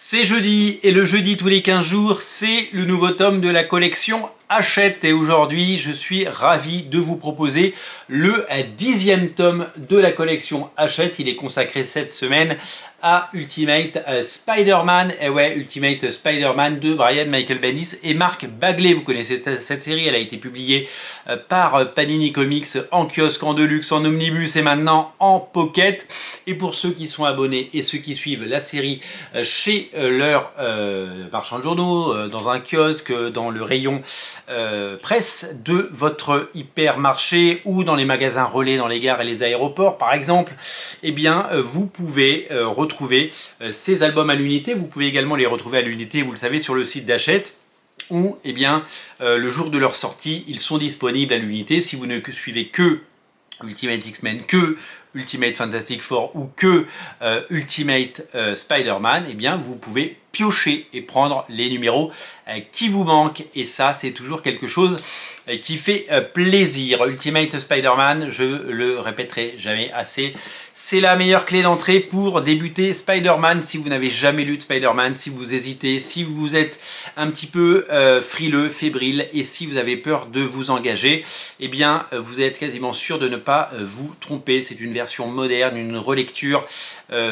C'est jeudi et le jeudi tous les 15 jours, c'est le nouveau tome de la collection Hachette et aujourd'hui je suis ravi de vous proposer le 10e tome de la collection Hachette. Il est consacré cette semaine à Ultimate Spider-Man, et ouais, Ultimate Spider-Man de Brian Michael Bendis et Mark Bagley. Vous connaissez cette série, elle a été publiée par Panini Comics en kiosque, en deluxe, en omnibus et maintenant en pocket. Et pour ceux qui sont abonnés et ceux qui suivent la série chez leur marchand de journaux, dans un kiosque, dans le rayon presse de votre hypermarché ou dans les magasins relais dans les gares et les aéroports par exemple, eh bien vous pouvez retrouver ces albums à l'unité. Vous pouvez également les retrouver à l'unité, vous le savez, sur le site d'Hachette, où eh bien le jour de leur sortie ils sont disponibles à l'unité. Si vous ne suivez que Ultimate X-Men, que Ultimate Fantastic Four ou que Ultimate Spider-Man, eh bien vous pouvez piocher et prendre les numéros qui vous manquent, et ça c'est toujours quelque chose qui fait plaisir. Ultimate Spider-Man, je le répéterai jamais assez, c'est la meilleure clé d'entrée pour débuter Spider-Man. Si vous n'avez jamais lu de Spider-Man, si vous hésitez, si vous êtes un petit peu frileux, fébrile, et si vous avez peur de vous engager, eh bien vous êtes quasiment sûr de ne pas vous tromper. C'est une version moderne, une relecture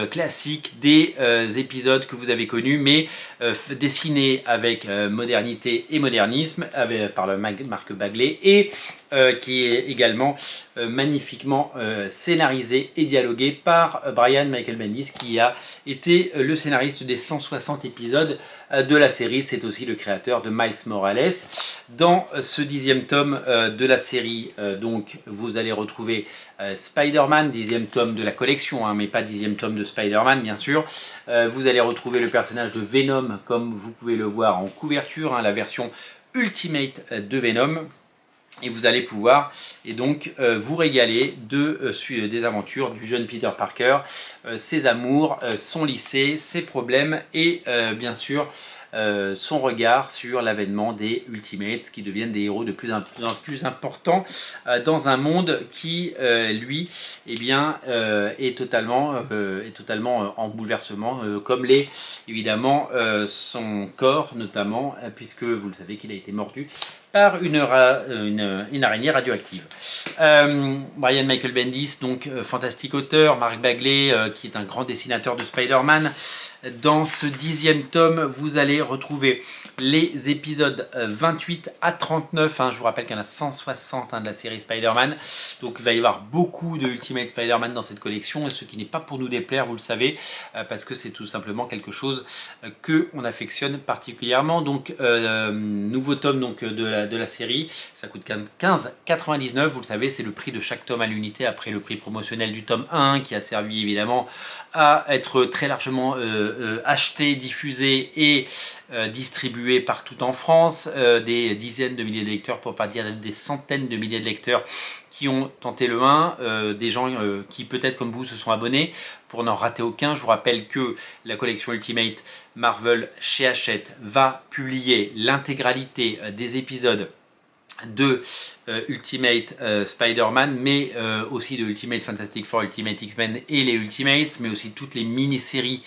classique des épisodes que vous avez connus, mais dessinée avec modernité et modernisme, par le Mark Bagley, et qui est également magnifiquement scénarisé et dialogué par Brian Michael Bendis, qui a été le scénariste des 160 épisodes de la série. C'est aussi le créateur de Miles Morales. Dans ce 10e tome de la série, donc vous allez retrouver Spider-Man, 10e tome de la collection, hein, mais pas 10e tome de Spider-Man bien sûr. Vous allez retrouver le personnage de Venom, comme vous pouvez le voir en couverture, hein, la version Ultimate de Venom. Et vous allez pouvoir donc vous régaler des aventures du jeune Peter Parker, ses amours, son lycée, ses problèmes et bien sûr son regard sur l'avènement des Ultimates, qui deviennent des héros de plus en plus importants dans un monde qui lui eh bien, est totalement en bouleversement, comme l'est évidemment son corps notamment, puisque vous le savez qu'il a été mordu par une araignée radioactive. Brian Michael Bendis, donc fantastique auteur, Mark Bagley, qui est un grand dessinateur de Spider-Man. Dans ce 10e tome, vous allez retrouver les épisodes 28 à 39. Hein, je vous rappelle qu'il y en a 160 de la série Spider-Man. Donc il va y avoir beaucoup de Ultimate Spider-Man dans cette collection, et ce qui n'est pas pour nous déplaire, vous le savez, parce que c'est tout simplement quelque chose que on affectionne particulièrement. Donc nouveau tome donc, de la série, ça coûte 15,99 €. Vous le savez, c'est le prix de chaque tome à l'unité, après le prix promotionnel du tome 1 qui a servi évidemment à être très largement acheté, diffusé et distribué partout en France. Des dizaines de milliers de lecteurs, pour pas dire des centaines de milliers de lecteurs qui ont tenté le 1, des gens qui peut-être comme vous se sont abonnés pour n'en rater aucun. Je vous rappelle que la collection Ultimate Marvel chez Hachette va publier l'intégralité des épisodes de Ultimate Spider-Man, mais aussi de Ultimate Fantastic Four, Ultimate X-Men et les Ultimates, mais aussi toutes les mini-séries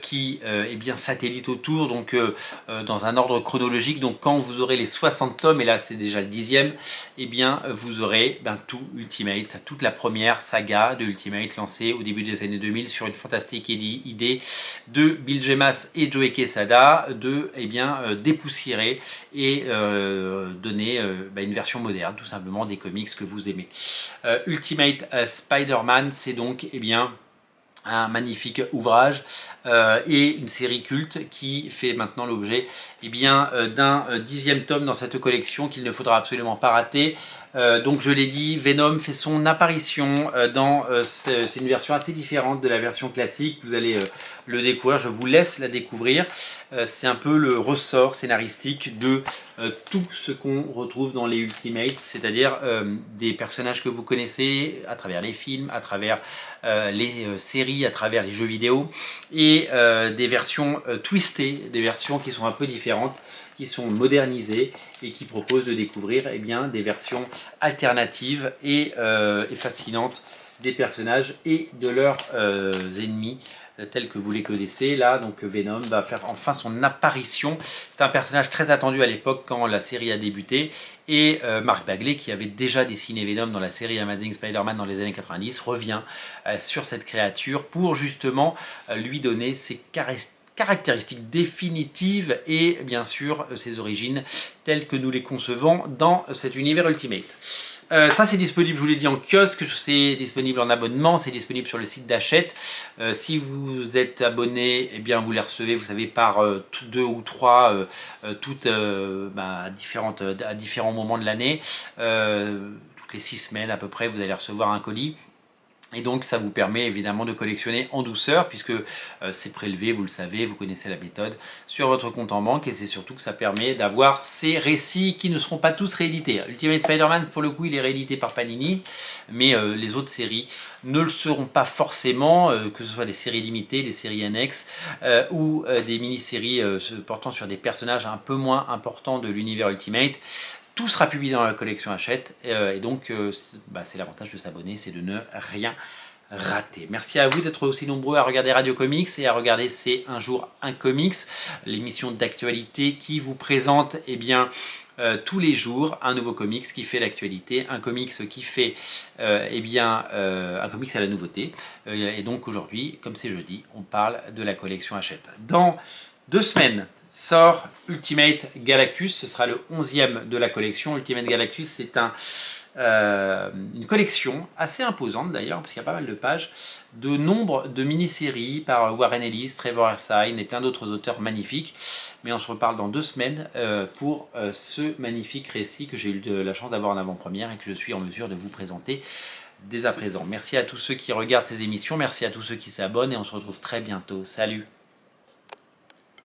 qui eh bien, satellitent autour, donc dans un ordre chronologique. Donc quand vous aurez les 60 tomes, et là c'est déjà le 10e, eh bien vous aurez tout Ultimate, toute la première saga de Ultimate lancée au début des années 2000 sur une fantastique idée de Bill Jemas et Joe Quesada de eh bien, dépoussiérer et donner une version moderne tout simplement des comics que vous aimez. Ultimate Spider-Man, c'est donc eh bien un magnifique ouvrage et une série culte qui fait maintenant l'objet eh bien d'un 10e tome dans cette collection qu'il ne faudra absolument pas rater. Donc je l'ai dit, Venom fait son apparition c'est une version assez différente de la version classique. Vous allez le découvrir, je vous laisse la découvrir. C'est un peu le ressort scénaristique de tout ce qu'on retrouve dans les Ultimates, c'est-à-dire des personnages que vous connaissez à travers les films, à travers les séries, à travers les jeux vidéo, et des versions twistées, des versions qui sont un peu différentes, qui sont modernisées et qui proposent de découvrir eh bien, des versions alternatives et fascinantes des personnages et de leurs ennemis tels que vous les connaissez. Là, donc Venom va faire enfin son apparition. C'est un personnage très attendu à l'époque quand la série a débuté. Et Mark Bagley, qui avait déjà dessiné Venom dans la série Amazing Spider-Man dans les années 90, revient sur cette créature pour justement lui donner ses caractéristiques définitives et bien sûr ses origines telles que nous les concevons dans cet univers Ultimate. Ça c'est disponible, je vous l'ai dit, en kiosque, c'est disponible en abonnement, c'est disponible sur le site d'Hachette. Si vous êtes abonné, eh bien vous les recevez, vous savez, par 2 ou 3, toutes à différents moments de l'année. Toutes les 6 semaines à peu près, vous allez recevoir un colis. Et donc ça vous permet évidemment de collectionner en douceur puisque c'est prélevé, vous le savez, vous connaissez la méthode, sur votre compte en banque, et c'est surtout que ça permet d'avoir ces récits qui ne seront pas tous réédités. Ultimate Spider-Man, pour le coup, il est réédité par Panini, mais les autres séries ne le seront pas forcément, que ce soit des séries limitées, des séries annexes ou des mini-séries portant sur des personnages un peu moins importants de l'univers Ultimate. Tout sera publié dans la collection Hachette et donc c'est l'avantage de s'abonner, c'est de ne rien rater. Merci à vous d'être aussi nombreux à regarder Radio Comics et à regarder C'est un jour un comics, l'émission d'actualité qui vous présente tous les jours un nouveau comics qui fait l'actualité, un comics qui fait un comics à la nouveauté. Et donc aujourd'hui, comme c'est jeudi, on parle de la collection Hachette. Dans 2 semaines sort Ultimate Galactus, ce sera le 11e de la collection. Ultimate Galactus, c'est une collection assez imposante d'ailleurs, parce qu'il y a pas mal de pages, de nombre de mini-séries par Warren Ellis, Trevor Hairsine et plein d'autres auteurs magnifiques. Mais on se reparle dans 2 semaines pour ce magnifique récit que j'ai eu la chance d'avoir en avant-première et que je suis en mesure de vous présenter dès à présent. Merci à tous ceux qui regardent ces émissions, merci à tous ceux qui s'abonnent et on se retrouve très bientôt. Salut!